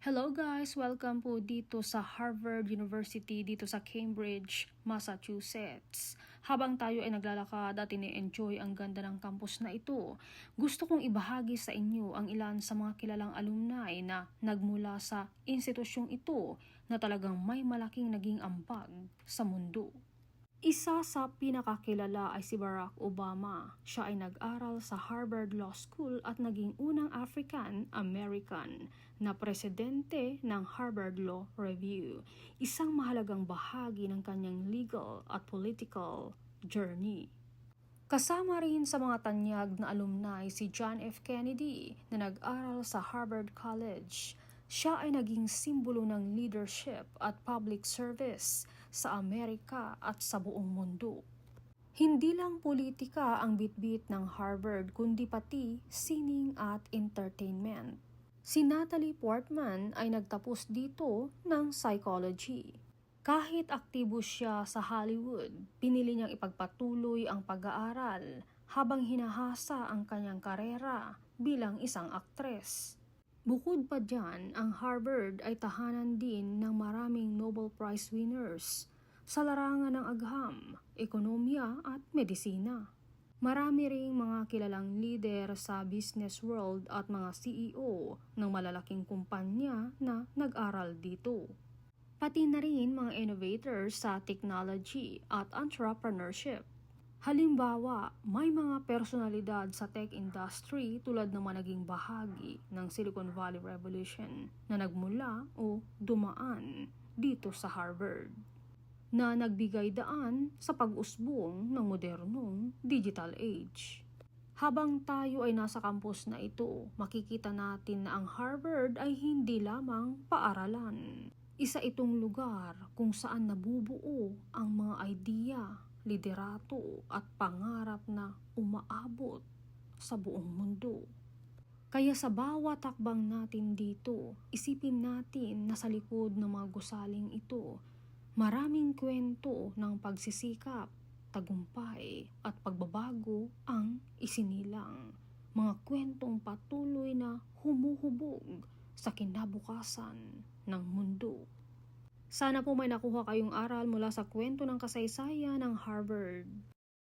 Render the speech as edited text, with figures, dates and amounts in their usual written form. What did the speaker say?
Hello guys! Welcome po dito sa Harvard University dito sa Cambridge, Massachusetts. Habang tayo ay naglalakad at ini-enjoy ang ganda ng campus na ito, gusto kong ibahagi sa inyo ang ilan sa mga kilalang alumni na nagmula sa institusyong ito na talagang may malaking naging ambag sa mundo. Isa sa pinakakilala ay si Barack Obama. Siya ay nag-aral sa Harvard Law School at naging unang African-American na presidente ng Harvard Law Review, isang mahalagang bahagi ng kanyang legal at political journey. Kasama rin sa mga tanyag na alumni si John F. Kennedy na nag-aral sa Harvard College. Siya ay naging simbolo ng leadership at public service sa Amerika at sa buong mundo. Hindi lang politika ang bitbit ng Harvard kundi pati sining at entertainment. Si Natalie Portman ay nagtapos dito ng psychology. Kahit aktibo siya sa Hollywood, pinili niyang ipagpatuloy ang pag-aaral habang hinahasa ang kanyang karera bilang isang aktres. Bukod pa dyan, ang Harvard ay tahanan din ng maraming Nobel Prize winners sa larangan ng agham, ekonomiya at medisina. Marami ring mga kilalang leader sa business world at mga CEO ng malalaking kumpanya na nag-aral dito. Pati na rin mga innovators sa technology at entrepreneurship. Halimbawa, may mga personalidad sa tech industry tulad ng mga naging bahagi ng Silicon Valley Revolution na nagmula o dumaan dito sa Harvard, na nagbigay daan sa pag-usbong ng modernong digital age. Habang tayo ay nasa campus na ito, makikita natin na ang Harvard ay hindi lamang paaralan. Isa itong lugar kung saan nabubuo ang mga idea, liderato at pangarap na umaabot sa buong mundo. Kaya sa bawat takbang natin dito, isipin natin na sa likod ng mga gusaling ito, maraming kwento ng pagsisikap, tagumpay at pagbabago ang isinilang. Mga kwentong patuloy na humuhubog sa kinabukasan ng mundo. Sana po may nakuha kayong aral mula sa kwento ng kasaysayan ng Harvard.